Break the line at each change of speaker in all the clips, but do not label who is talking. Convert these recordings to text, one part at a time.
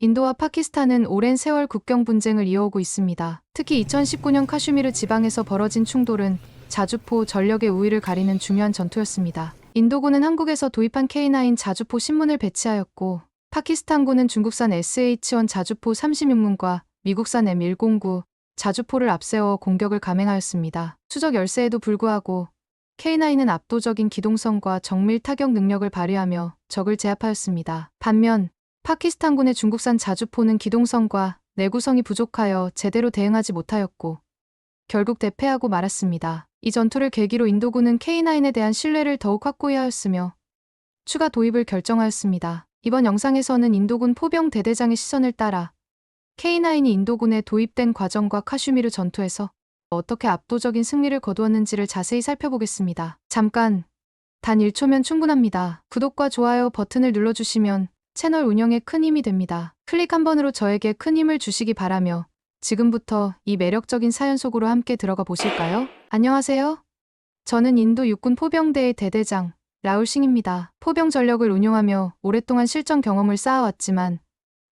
인도와 파키스탄은 오랜 세월 국경 분쟁을 이어오고 있습니다. 특히 2019년 카슈미르 지방에서 벌어진 충돌은 자주포 전력의 우위를 가리는 중요한 전투였습니다. 인도군은 한국에서 도입한 K9 자주포 신문을 배치하였고, 파키스탄군은 중국산 SH-1 자주포 36문과 미국산 M109 자주포를 앞세워 공격을 감행하였습니다. 추적 열세에도 불구하고 K9은 압도적인 기동성과 정밀 타격 능력을 발휘하며 적을 제압하였습니다. 반면 파키스탄군의 중국산 자주포는 기동성과 내구성이 부족하여 제대로 대응하지 못하였고 결국 대패하고 말았습니다. 이 전투를 계기로 인도군은 K9에 대한 신뢰를 더욱 확고히 하였으며 추가 도입을 결정하였습니다. 이번 영상에서는 인도군 포병 대대장의 시선을 따라 K9이 인도군에 도입된 과정과 카슈미르 전투에서 어떻게 압도적인 승리를 거두었는지를 자세히 살펴보겠습니다. 잠깐, 단 1초면 충분합니다. 구독과 좋아요 버튼을 눌러주시면 채널 운영에 큰 힘이 됩니다. 클릭 한 번으로 저에게 큰 힘을 주시기 바라며 지금부터 이 매력적인 사연 속으로 함께 들어가 보실까요? 안녕하세요. 저는 인도 육군 포병대의 대대장 라울싱입니다. 포병 전력을 운용하며 오랫동안 실전 경험을 쌓아왔지만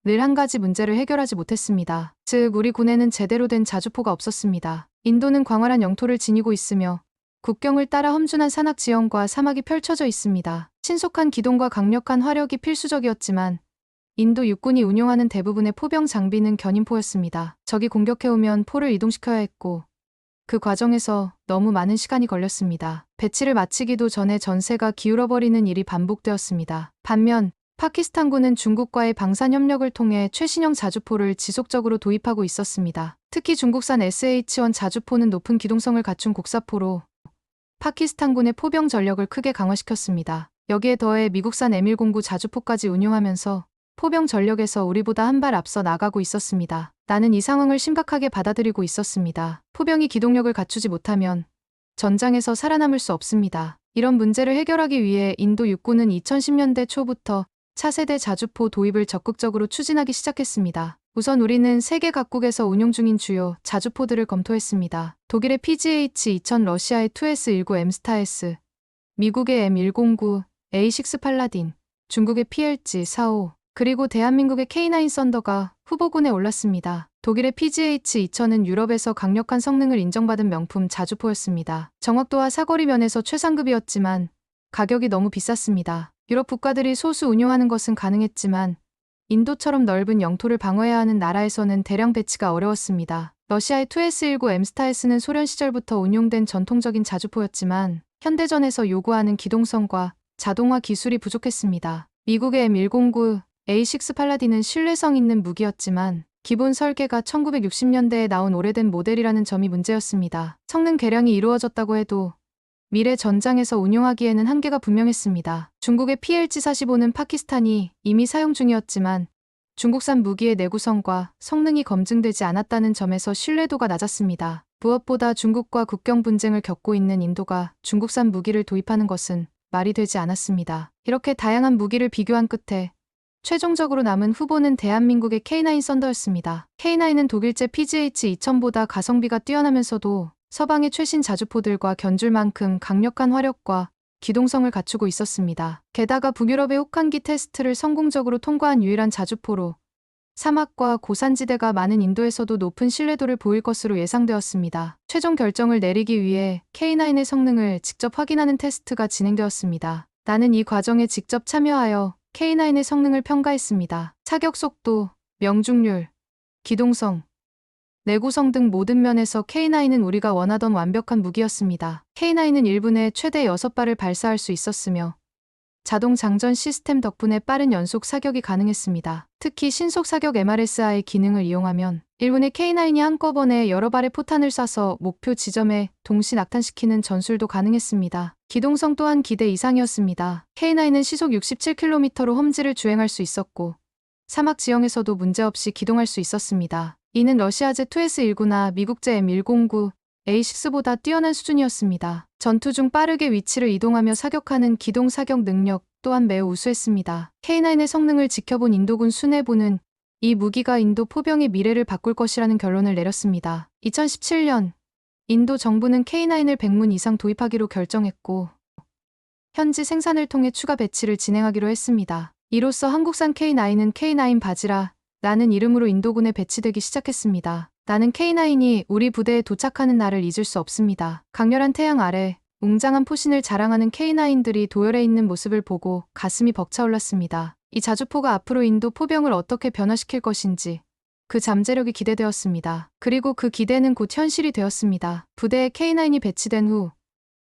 늘 한 가지 문제를 해결하지 못했습니다. 즉, 우리 군에는 제대로 된 자주포가 없었습니다. 인도는 광활한 영토를 지니고 있으며 국경을 따라 험준한 산악 지형과 사막이 펼쳐져 있습니다. 신속한 기동과 강력한 화력이 필수적이었지만 인도 육군이 운용하는 대부분의 포병 장비는 견인포였습니다. 적이 공격해오면 포를 이동시켜야 했고 그 과정에서 너무 많은 시간이 걸렸습니다. 배치를 마치기도 전에 전세가 기울어버리는 일이 반복되었습니다. 반면 파키스탄군은 중국과의 방산 협력을 통해 최신형 자주포를 지속적으로 도입하고 있었습니다. 특히 중국산 SH-1 자주포는 높은 기동성을 갖춘 국사포로 파키스탄군의 포병 전력을 크게 강화시켰습니다. 여기에 더해 미국산 M109 자주포까지 운용하면서 포병 전력에서 우리보다 한 발 앞서 나가고 있었습니다. 나는 이 상황을 심각하게 받아들이고 있었습니다. 포병이 기동력을 갖추지 못하면 전장에서 살아남을 수 없습니다. 이런 문제를 해결하기 위해 인도 육군은 2010년대 초부터 차세대 자주포 도입을 적극적으로 추진하기 시작했습니다. 우선 우리는 세계 각국에서 운용 중인 주요 자주포들을 검토했습니다. 독일의 PGH-2000, 러시아의 2S-19 M-STAR-S, 미국의 M109, A6 팔라딘, 중국의 PLG-45, 그리고 대한민국의 K9 썬더가 후보군에 올랐습니다. 독일의 PGH-2000은 유럽에서 강력한 성능을 인정받은 명품 자주포였습니다. 정확도와 사거리 면에서 최상급이었지만 가격이 너무 비쌌습니다. 유럽 국가들이 소수 운용하는 것은 가능했지만 인도처럼 넓은 영토를 방어해야 하는 나라에서는 대량 배치가 어려웠습니다. 러시아의 2S-19 M-STAR-S는 소련 시절부터 운용된 전통적인 자주포였지만 현대전에서 요구하는 기동성과 자동화 기술이 부족했습니다. 미국의 M109, A6 팔라딘은 신뢰성 있는 무기였지만 기본 설계가 1960년대에 나온 오래된 모델이라는 점이 문제였습니다. 성능 개량이 이루어졌다고 해도 미래 전장에서 운용하기에는 한계가 분명했습니다. 중국의 PLG-45는 파키스탄이 이미 사용 중이었지만 중국산 무기의 내구성과 성능이 검증되지 않았다는 점에서 신뢰도가 낮았습니다. 무엇보다 중국과 국경 분쟁을 겪고 있는 인도가 중국산 무기를 도입하는 것은 말이 되지 않았습니다. 이렇게 다양한 무기를 비교한 끝에 최종적으로 남은 후보는 대한민국의 K9 썬더였습니다. K9은 독일제 PGH-2000보다 가성비가 뛰어나면서도 서방의 최신 자주포들과 견줄 만큼 강력한 화력과 기동성을 갖추고 있었습니다. 게다가 북유럽의 혹한기 테스트를 성공적으로 통과한 유일한 자주포로 사막과 고산지대가 많은 인도에서도 높은 신뢰도를 보일 것으로 예상되었습니다. 최종 결정을 내리기 위해 K9의 성능을 직접 확인하는 테스트가 진행되었습니다. 나는 이 과정에 직접 참여하여 K9의 성능을 평가했습니다. 사격 속도, 명중률, 기동성, 내구성 등 모든 면에서 K9은 우리가 원하던 완벽한 무기였습니다. K9은 1분에 최대 6발을 발사할 수 있었으며 자동 장전 시스템 덕분에 빠른 연속 사격이 가능했습니다. 특히 신속 사격 MRSI 기능을 이용하면 1분에 K9이 한꺼번에 여러 발의 포탄을 쏴서 목표 지점에 동시 낙탄시키는 전술도 가능했습니다. 기동성 또한 기대 이상이었습니다. K9은 시속 67km로 험지를 주행할 수 있었고 사막 지형에서도 문제없이 기동할 수 있었습니다. 이는 러시아제 2S-19나 미국제 M109, A6보다 뛰어난 수준이었습니다. 전투 중 빠르게 위치를 이동하며 사격하는 기동 사격 능력 또한 매우 우수했습니다. K9의 성능을 지켜본 인도군 수뇌부는 이 무기가 인도 포병의 미래를 바꿀 것이라는 결론을 내렸습니다. 2017년 인도 정부는 K9을 100문 이상 도입하기로 결정했고 현지 생산을 통해 추가 배치를 진행하기로 했습니다. 이로써 한국산 K9은 K9 바지라, 라는 이름으로 인도군에 배치되기 시작했습니다. 나는 K9이 우리 부대에 도착하는 날을 잊을 수 없습니다. 강렬한 태양 아래 웅장한 포신을 자랑하는 K9들이 도열해 있는 모습을 보고 가슴이 벅차올랐습니다. 이 자주포가 앞으로 인도 포병을 어떻게 변화시킬 것인지 그 잠재력이 기대되었습니다. 그리고 그 기대는 곧 현실이 되었습니다. 부대에 K9이 배치된 후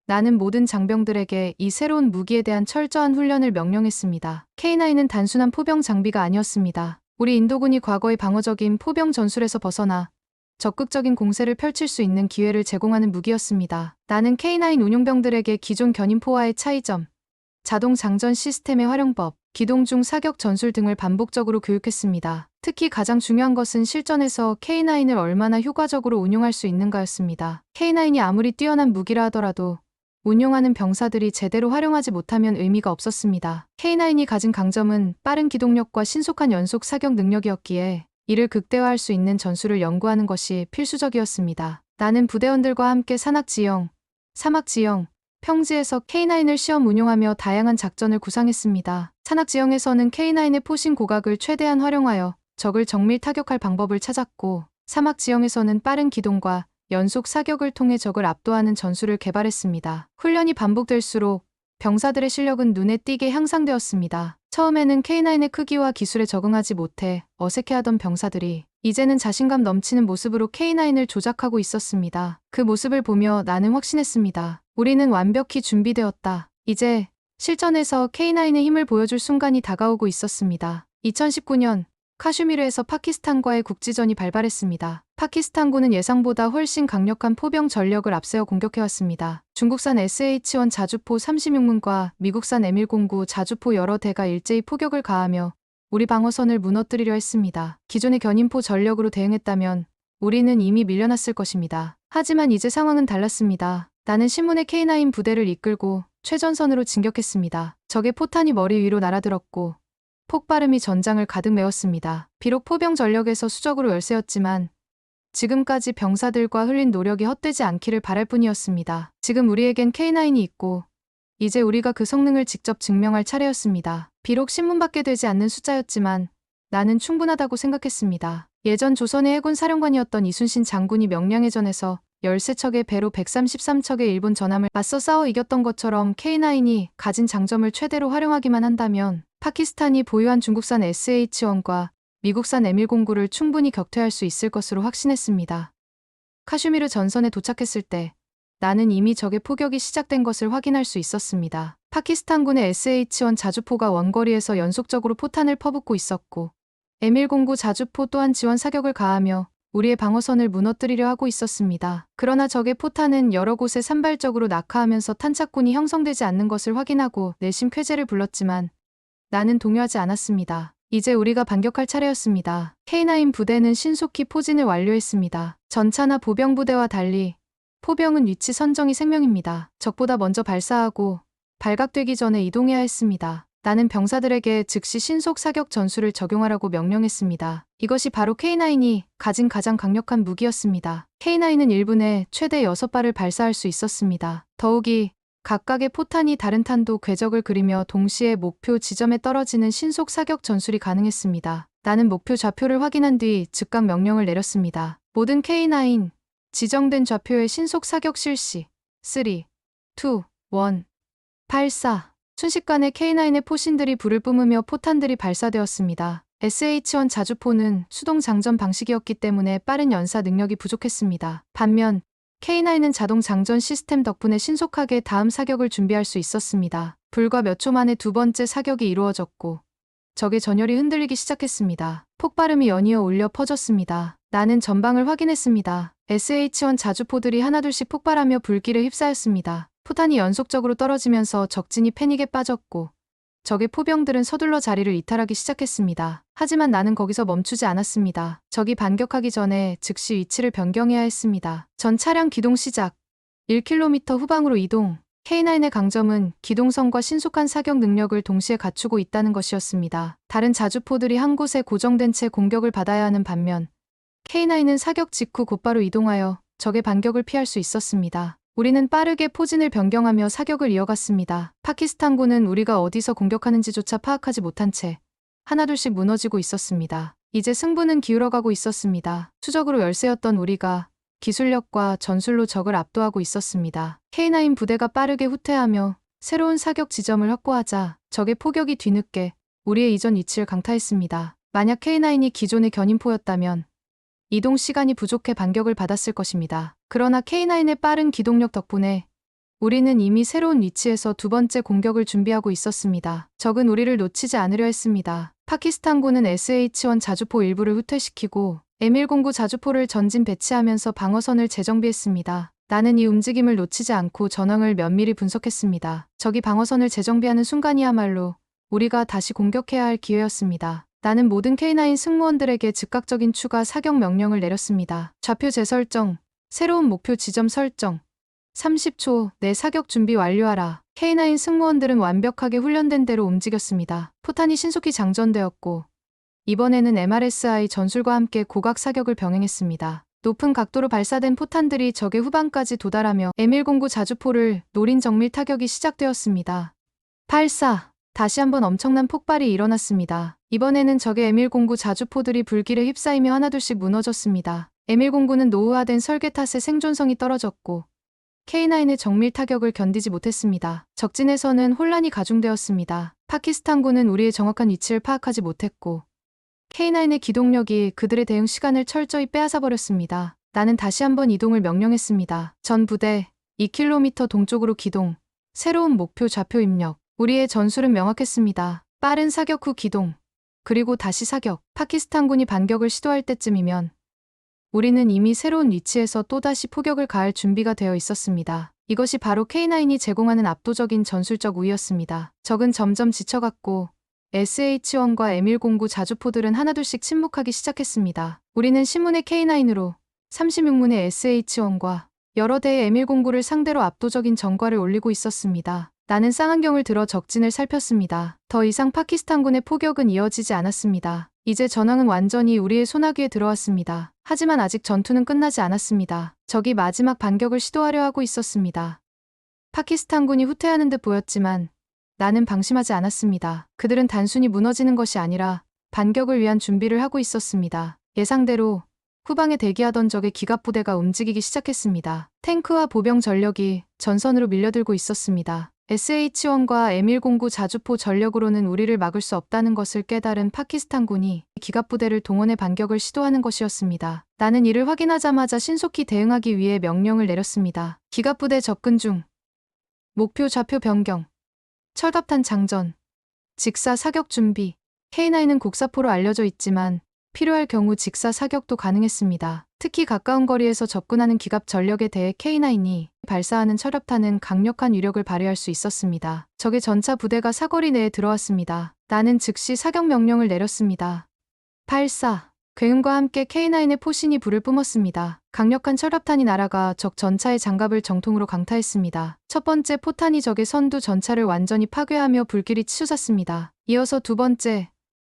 나는 모든 장병들에게 이 새로운 무기에 대한 철저한 훈련을 명령했습니다. K9은 단순한 포병 장비가 아니었습니다. 우리 인도군이 과거의 방어적인 포병 전술에서 벗어나 적극적인 공세를 펼칠 수 있는 기회를 제공하는 무기였습니다. 나는 K9 운용병들에게 기존 견인포와의 차이점, 자동 장전 시스템의 활용법, 기동 중 사격 전술 등을 반복적으로 교육했습니다. 특히 가장 중요한 것은 실전에서 K9을 얼마나 효과적으로 운용할 수 있는가였습니다. K9이 아무리 뛰어난 무기라 하더라도 운용하는 병사들이 제대로 활용하지 못하면 의미가 없었습니다. K9이 가진 강점은 빠른 기동력과 신속한 연속 사격 능력이었기에 이를 극대화할 수 있는 전술을 연구하는 것이 필수적이었습니다. 나는 부대원들과 함께 산악지형, 사막지형, 평지에서 K9을 시험 운용하며 다양한 작전을 구상했습니다. 산악지형에서는 K9의 포신 고각을 최대한 활용하여 적을 정밀 타격할 방법을 찾았고, 사막지형에서는 빠른 기동과 연속 사격을 통해 적을 압도하는 전술을 개발했습니다. 훈련이 반복될수록 병사들의 실력은 눈에 띄게 향상되었습니다. 처음에는 K9의 크기와 기술에 적응하지 못해 어색해하던 병사들이 이제는 자신감 넘치는 모습으로 K9을 조작하고 있었습니다. 그 모습을 보며 나는 확신했습니다. 우리는 완벽히 준비되었다. 이제 실전에서 K9의 힘을 보여줄 순간이 다가오고 있었습니다. 2019년 카슈미르에서 파키스탄과의 국지전이 발발했습니다. 파키스탄군은 예상보다 훨씬 강력한 포병 전력을 앞세워 공격해왔습니다. 중국산 SH-1 자주포 36문과 미국산 M109 자주포 여러 대가 일제히 포격을 가하며 우리 방어선을 무너뜨리려 했습니다. 기존의 견인포 전력으로 대응했다면 우리는 이미 밀려났을 것입니다. 하지만 이제 상황은 달랐습니다. 나는 신문의 K9 부대를 이끌고 최전선으로 진격했습니다. 적의 포탄이 머리 위로 날아들었고 폭발음이 전장을 가득 메웠습니다. 비록 포병 전력에서 수적으로 열세였지만 지금까지 병사들과 흘린 노력이 헛되지 않기를 바랄 뿐이었습니다. 지금 우리에겐 K9이 있고 이제 우리가 그 성능을 직접 증명할 차례였습니다. 비록 신문밖에 되지 않는 숫자였지만 나는 충분하다고 생각했습니다. 예전 조선의 해군 사령관이었던 이순신 장군이 명량해전에서 13척의 배로 133척의 일본 전함을 맞서 싸워 이겼던 것처럼 K9이 가진 장점을 최대로 활용하기만 한다면 파키스탄이 보유한 중국산 SH-1과 미국산 M109를 충분히 격퇴할 수 있을 것으로 확신했습니다. 카슈미르 전선에 도착했을 때 나는 이미 적의 포격이 시작된 것을 확인할 수 있었습니다. 파키스탄군의 SH-1 자주포가 원거리에서 연속적으로 포탄을 퍼붓고 있었고 M109 자주포 또한 지원 사격을 가하며 우리의 방어선을 무너뜨리려 하고 있었습니다. 그러나 적의 포탄은 여러 곳에 산발적으로 낙하하면서 탄착군이 형성되지 않는 것을 확인하고 내심 쾌재를 불렀지만 나는 동요하지 않았습니다. 이제 우리가 반격할 차례였습니다. K9 부대는 신속히 포진을 완료했습니다. 전차나 보병부대와 달리 포병은 위치 선정이 생명입니다. 적보다 먼저 발사하고 발각되기 전에 이동해야 했습니다. 나는 병사들에게 즉시 신속 사격 전술을 적용하라고 명령했습니다. 이것이 바로 K9이 가진 가장 강력한 무기였습니다. K9은 1분에 최대 6발을 발사할 수 있었습니다. 더욱이 각각의 포탄이 다른 탄도 궤적을 그리며 동시에 목표 지점에 떨어지는 신속 사격 전술이 가능했습니다. 나는 목표 좌표를 확인한 뒤 즉각 명령을 내렸습니다. 모든 K9 지정된 좌표의 신속 사격 실시 3, 2, 1, 발사. 순식간에 K9의 포신들이 불을 뿜으며 포탄들이 발사되었습니다. SH-1 자주포는 수동 장전 방식이었기 때문에 빠른 연사 능력이 부족했습니다. 반면 K9은 자동 장전 시스템 덕분에 신속하게 다음 사격을 준비할 수 있었습니다. 불과 몇 초 만에 두 번째 사격이 이루어졌고 적의 전열이 흔들리기 시작했습니다. 폭발음이 연이어 울려 퍼졌습니다. 나는 전방을 확인했습니다. SH-1 자주포들이 하나둘씩 폭발하며 불길에 휩싸였습니다. 포탄이 연속적으로 떨어지면서 적진이 패닉에 빠졌고 적의 포병들은 서둘러 자리를 이탈하기 시작했습니다. 하지만 나는 거기서 멈추지 않았습니다. 적이 반격하기 전에 즉시 위치를 변경해야 했습니다. 전 차량 기동 시작. 1km 후방으로 이동. K9의 강점은 기동성과 신속한 사격 능력을 동시에 갖추고 있다는 것이었습니다. 다른 자주포들이 한 곳에 고정된 채 공격을 받아야 하는 반면 K9은 사격 직후 곧바로 이동하여 적의 반격을 피할 수 있었습니다. 우리는 빠르게 포진을 변경하며 사격을 이어갔습니다. 파키스탄군은 우리가 어디서 공격하는지조차 파악하지 못한 채 하나둘씩 무너지고 있었습니다. 이제 승부는 기울어가고 있었습니다. 추적으로 열세였던 우리가 기술력과 전술로 적을 압도하고 있었습니다. K9 부대가 빠르게 후퇴하며 새로운 사격 지점을 확보하자 적의 포격이 뒤늦게 우리의 이전 위치를 강타했습니다. 만약 K9이 기존의 견인포였다면 이동 시간이 부족해 반격을 받았을 것입니다. 그러나 K9의 빠른 기동력 덕분에 우리는 이미 새로운 위치에서 두 번째 공격을 준비하고 있었습니다. 적은 우리를 놓치지 않으려 했습니다. 파키스탄군은 SH-1 자주포 일부를 후퇴시키고 M109 자주포를 전진 배치하면서 방어선을 재정비했습니다. 나는 이 움직임을 놓치지 않고 전황을 면밀히 분석했습니다. 적이 방어선을 재정비하는 순간이야말로 우리가 다시 공격해야 할 기회였습니다. 나는 모든 K9 승무원들에게 즉각적인 추가 사격 명령을 내렸습니다. 좌표 재설정, 새로운 목표 지점 설정, 30초 내 사격 준비 완료하라. K9 승무원들은 완벽하게 훈련된 대로 움직였습니다. 포탄이 신속히 장전되었고 이번에는 MRSI 전술과 함께 고각 사격을 병행했습니다. 높은 각도로 발사된 포탄들이 적의 후방까지 도달하며 M109 자주포를 노린 정밀 타격이 시작되었습니다. 8-4 다시 한번 엄청난 폭발이 일어났습니다. 이번에는 적의 M109 자주포들이 불길에 휩싸이며 하나둘씩 무너졌습니다. M109는 노후화된 설계 탓에 생존성이 떨어졌고 K9의 정밀 타격을 견디지 못했습니다. 적진에서는 혼란이 가중되었습니다. 파키스탄군은 우리의 정확한 위치를 파악하지 못했고 K9의 기동력이 그들의 대응 시간을 철저히 빼앗아버렸습니다. 나는 다시 한번 이동을 명령했습니다. 전 부대 2km 동쪽으로 기동, 새로운 목표 좌표 입력. 우리의 전술은 명확했습니다. 빠른 사격 후 기동, 그리고 다시 사격. 파키스탄군이 반격을 시도할 때쯤이면 우리는 이미 새로운 위치에서 또다시 포격을 가할 준비가 되어 있었습니다. 이것이 바로 K9이 제공하는 압도적인 전술적 우위였습니다. 적은 점점 지쳐갔고 SH-1과 M109 자주포들은 하나둘씩 침묵하기 시작했습니다. 우리는 신문의 K9으로 36문의 SH-1과 여러 대의 M109를 상대로 압도적인 전과를 올리고 있었습니다. 나는 쌍안경을 들어 적진을 살폈습니다. 더 이상 파키스탄군의 포격은 이어지지 않았습니다. 이제 전황은 완전히 우리의 소나기에 들어왔습니다. 하지만 아직 전투는 끝나지 않았습니다. 적이 마지막 반격을 시도하려 하고 있었습니다. 파키스탄군이 후퇴하는 듯 보였지만 나는 방심하지 않았습니다. 그들은 단순히 무너지는 것이 아니라 반격을 위한 준비를 하고 있었습니다. 예상대로 후방에 대기하던 적의 기갑부대가 움직이기 시작했습니다. 탱크와 보병 전력이 전선으로 밀려들고 있었습니다. SH-1과 M109 자주포 전력으로는 우리를 막을 수 없다는 것을 깨달은 파키스탄군이 기갑부대를 동원해 반격을 시도하는 것이었습니다. 나는 이를 확인하자마자 신속히 대응하기 위해 명령을 내렸습니다. 기갑부대 접근 중. 목표 좌표 변경. 철갑탄 장전. 직사 사격 준비. K9은 곡사포로 알려져 있지만 필요할 경우 직사 사격도 가능했습니다. 특히 가까운 거리에서 접근하는 기갑 전력에 대해 K9이 발사하는 철갑탄은 강력한 위력을 발휘할 수 있었습니다. 적의 전차 부대가 사거리 내에 들어왔습니다. 나는 즉시 사격 명령을 내렸습니다. 8-4 굉음과 함께 K9의 포신이 불을 뿜었습니다. 강력한 철갑탄이 날아가 적 전차의 장갑을 정통으로 강타했습니다. 첫 번째 포탄이 적의 선두 전차를 완전히 파괴하며 불길이 치솟았습니다. 이어서 두 번째,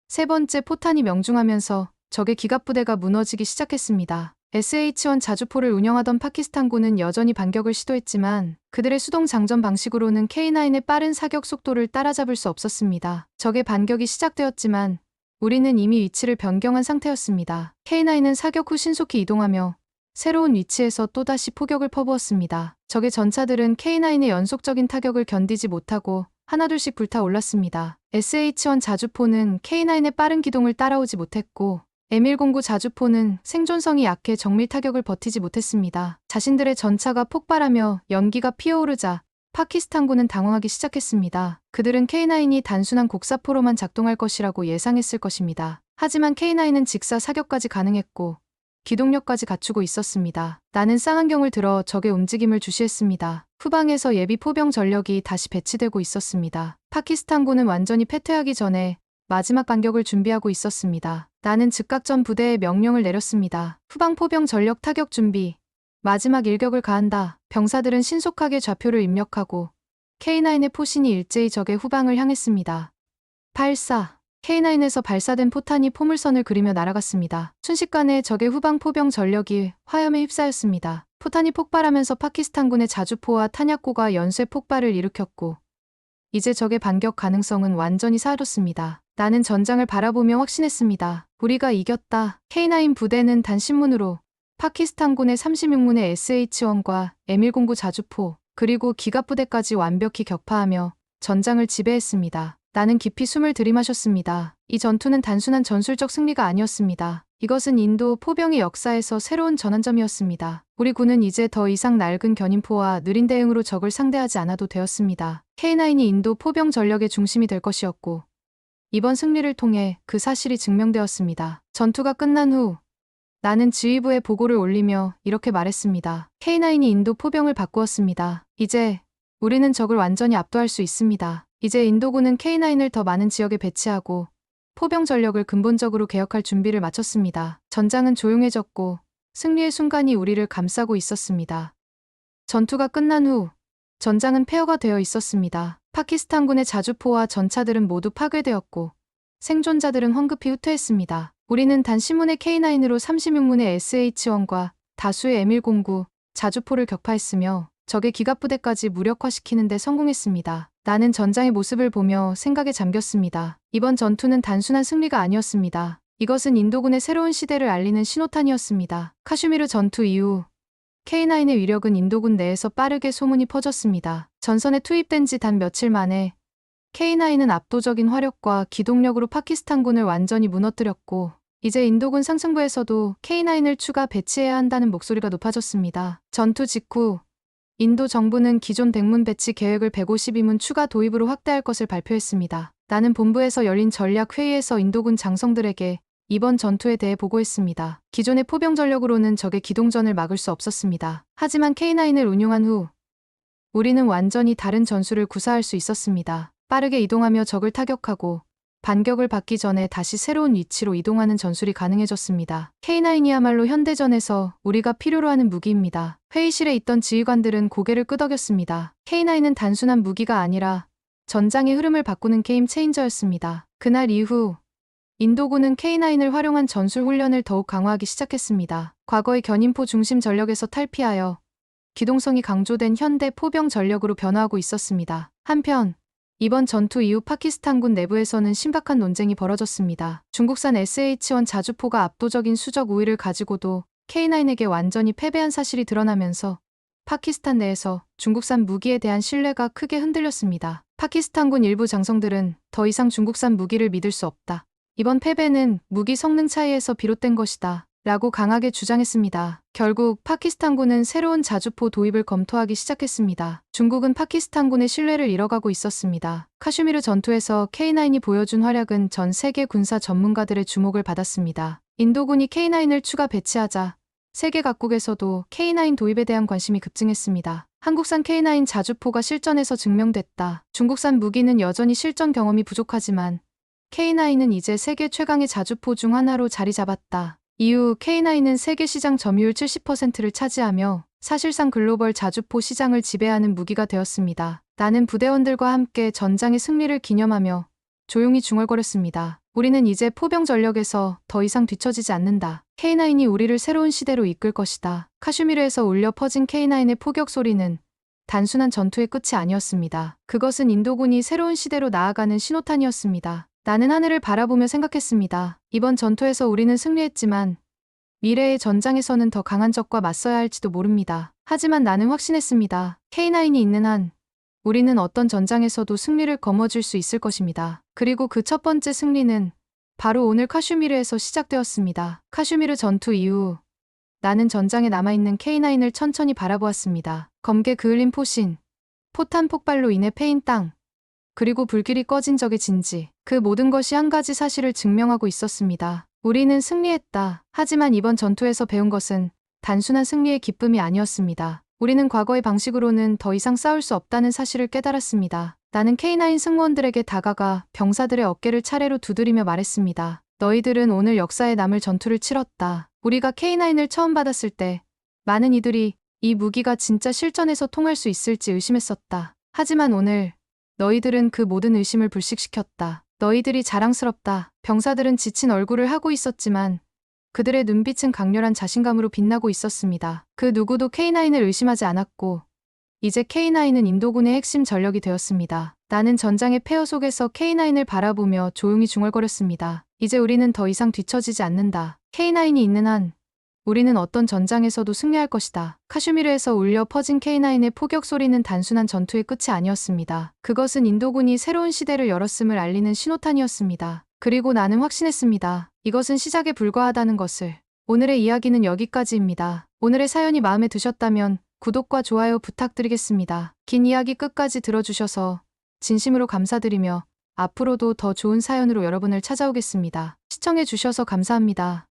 세 번째 포탄이 명중하면서 적의 기갑부대가 무너지기 시작했습니다. SH-1 자주포를 운영하던 파키스탄군은 여전히 반격을 시도했지만 그들의 수동 장전 방식으로는 K9의 빠른 사격 속도를 따라잡을 수 없었습니다. 적의 반격이 시작되었지만 우리는 이미 위치를 변경한 상태였습니다. K9은 사격 후 신속히 이동하며 새로운 위치에서 또다시 포격을 퍼부었습니다. 적의 전차들은 K9의 연속적인 타격을 견디지 못하고 하나둘씩 불타올랐습니다. SH-1 자주포는 K9의 빠른 기동을 따라오지 못했고 M109 자주포는 생존성이 약해 정밀 타격을 버티지 못했습니다. 자신들의 전차가 폭발하며 연기가 피어오르자 파키스탄군은 당황하기 시작했습니다. 그들은 K9이 단순한 곡사포로만 작동할 것이라고 예상했을 것입니다. 하지만 K9은 직사 사격까지 가능했고 기동력까지 갖추고 있었습니다. 나는 쌍안경을 들어 적의 움직임을 주시했습니다. 후방에서 예비 포병 전력이 다시 배치되고 있었습니다. 파키스탄군은 완전히 패퇴하기 전에 마지막 반격을 준비하고 있었습니다. 나는 즉각 전 부대에 명령을 내렸습니다. 후방 포병 전력 타격 준비. 마지막 일격을 가한다. 병사들은 신속하게 좌표를 입력하고 K9의 포신이 일제히 적의 후방을 향했습니다. 8-4 K9에서 발사된 포탄이 포물선을 그리며 날아갔습니다. 순식간에 적의 후방 포병 전력이 화염에 휩싸였습니다. 포탄이 폭발하면서 파키스탄군의 자주포와 탄약고가 연쇄 폭발을 일으켰고 이제 적의 반격 가능성은 완전히 사라졌습니다. 나는 전장을 바라보며 확신했습니다. 우리가 이겼다. K9 부대는 단신문으로 파키스탄군의 36문의 SH-1과 M109 자주포, 그리고 기갑부대까지 완벽히 격파하며 전장을 지배했습니다. 나는 깊이 숨을 들이마셨습니다. 이 전투는 단순한 전술적 승리가 아니었습니다. 이것은 인도 포병의 역사에서 새로운 전환점이었습니다. 우리 군은 이제 더 이상 낡은 견인포와 느린 대응으로 적을 상대하지 않아도 되었습니다. K9이 인도 포병 전력의 중심이 될 것이었고, 이번 승리를 통해 그 사실이 증명되었습니다. 전투가 끝난 후 나는 지휘부에 보고를 올리며 이렇게 말했습니다. K9이 인도 포병을 바꾸었습니다. 이제 우리는 적을 완전히 압도할 수 있습니다. 이제 인도군은 K9을 더 많은 지역에 배치하고 포병 전력을 근본적으로 개혁할 준비를 마쳤습니다. 전장은 조용해졌고 승리의 순간이 우리를 감싸고 있었습니다. 전투가 끝난 후 전장은 폐허가 되어 있었습니다. 파키스탄군의 자주포와 전차들은 모두 파괴되었고 생존자들은 황급히 후퇴했습니다. 우리는 단신문의 K9으로 36문의 SH-1과 다수의 M109 자주포를 격파했으며 적의 기갑부대까지 무력화시키는 데 성공했습니다. 나는 전장의 모습을 보며 생각에 잠겼습니다. 이번 전투는 단순한 승리가 아니었습니다. 이것은 인도군의 새로운 시대를 알리는 신호탄이었습니다. 카슈미르 전투 이후 K9의 위력은 인도군 내에서 빠르게 소문이 퍼졌습니다. 전선에 투입된 지 단 며칠 만에 K9은 압도적인 화력과 기동력으로 파키스탄군을 완전히 무너뜨렸고, 이제 인도군 상층부에서도 K9을 추가 배치해야 한다는 목소리가 높아졌습니다. 전투 직후 인도 정부는 기존 100문 배치 계획을 152문 추가 도입으로 확대할 것을 발표했습니다. 나는 본부에서 열린 전략 회의에서 인도군 장성들에게 이번 전투에 대해 보고했습니다. 기존의 포병 전력으로는 적의 기동전을 막을 수 없었습니다. 하지만 K9을 운용한 후 우리는 완전히 다른 전술을 구사할 수 있었습니다. 빠르게 이동하며 적을 타격하고 반격을 받기 전에 다시 새로운 위치로 이동하는 전술이 가능해졌습니다. K9이야말로 현대전에서 우리가 필요로 하는 무기입니다. 회의실에 있던 지휘관들은 고개를 끄덕였습니다. K9은 단순한 무기가 아니라 전장의 흐름을 바꾸는 게임 체인저였습니다. 그날 이후 인도군은 K9을 활용한 전술 훈련을 더욱 강화하기 시작했습니다. 과거의 견인포 중심 전력에서 탈피하여 기동성이 강조된 현대 포병 전력으로 변화하고 있었습니다. 한편 이번 전투 이후 파키스탄군 내부에서는 심각한 논쟁이 벌어졌습니다. 중국산 SH-1 자주포가 압도적인 수적 우위를 가지고도 K9에게 완전히 패배한 사실이 드러나면서 파키스탄 내에서 중국산 무기에 대한 신뢰가 크게 흔들렸습니다. 파키스탄군 일부 장성들은 더 이상 중국산 무기를 믿을 수 없다. 이번 패배는 무기 성능 차이에서 비롯된 것이다. 라고 강하게 주장했습니다. 결국 파키스탄군은 새로운 자주포 도입을 검토하기 시작했습니다. 중국은 파키스탄군의 신뢰를 잃어가고 있었습니다. 카슈미르 전투에서 K9이 보여준 활약은 전 세계 군사 전문가들의 주목을 받았습니다. 인도군이 K9을 추가 배치하자 세계 각국에서도 K9 도입에 대한 관심이 급증했습니다. 한국산 K9 자주포가 실전에서 증명됐다. 중국산 무기는 여전히 실전 경험이 부족하지만 K9은 이제 세계 최강의 자주포 중 하나로 자리 잡았다. 이후 K9은 세계 시장 점유율 70%를 차지하며 사실상 글로벌 자주포 시장을 지배하는 무기가 되었습니다. 나는 부대원들과 함께 전장의 승리를 기념하며 조용히 중얼거렸습니다. 우리는 이제 포병 전력에서 더 이상 뒤처지지 않는다. K9이 우리를 새로운 시대로 이끌 것이다. 카슈미르에서 울려 퍼진 K9의 포격 소리는 단순한 전투의 끝이 아니었습니다. 그것은 인도군이 새로운 시대로 나아가는 신호탄이었습니다. 나는 하늘을 바라보며 생각했습니다. 이번 전투에서 우리는 승리했지만 미래의 전장에서는 더 강한 적과 맞서야 할지도 모릅니다. 하지만 나는 확신했습니다. K9이 있는 한 우리는 어떤 전장에서도 승리를 거머쥘 수 있을 것입니다. 그리고 그 첫 번째 승리는 바로 오늘 카슈미르에서 시작되었습니다. 카슈미르 전투 이후 나는 전장에 남아있는 K9을 천천히 바라보았습니다. 검게 그을린 포신, 포탄 폭발로 인해 패인 땅, 그리고 불길이 꺼진 적의 진지. 그 모든 것이 한 가지 사실을 증명하고 있었습니다. 우리는 승리했다. 하지만 이번 전투에서 배운 것은 단순한 승리의 기쁨이 아니었습니다. 우리는 과거의 방식으로는 더 이상 싸울 수 없다는 사실을 깨달았습니다. 나는 K9 승무원들에게 다가가 병사들의 어깨를 차례로 두드리며 말했습니다. 너희들은 오늘 역사에 남을 전투를 치렀다. 우리가 K9을 처음 받았을 때 많은 이들이 이 무기가 진짜 실전에서 통할 수 있을지 의심했었다. 하지만 오늘 너희들은 그 모든 의심을 불식시켰다. 너희들이 자랑스럽다. 병사들은 지친 얼굴을 하고 있었지만 그들의 눈빛은 강렬한 자신감으로 빛나고 있었습니다. 그 누구도 K9을 의심하지 않았고 이제 K9은 인도군의 핵심 전력이 되었습니다. 나는 전장의 폐허 속에서 K9을 바라보며 조용히 중얼거렸습니다. 이제 우리는 더 이상 뒤처지지 않는다. K9이 있는 한 우리는 어떤 전장에서도 승리할 것이다. 카슈미르에서 울려 퍼진 K9의 포격 소리는 단순한 전투의 끝이 아니었습니다. 그것은 인도군이 새로운 시대를 열었음을 알리는 신호탄이었습니다. 그리고 나는 확신했습니다. 이것은 시작에 불과하다는 것을. 오늘의 이야기는 여기까지입니다. 오늘의 사연이 마음에 드셨다면 구독과 좋아요 부탁드리겠습니다. 긴 이야기 끝까지 들어주셔서 진심으로 감사드리며 앞으로도 더 좋은 사연으로 여러분을 찾아오겠습니다. 시청해주셔서 감사합니다.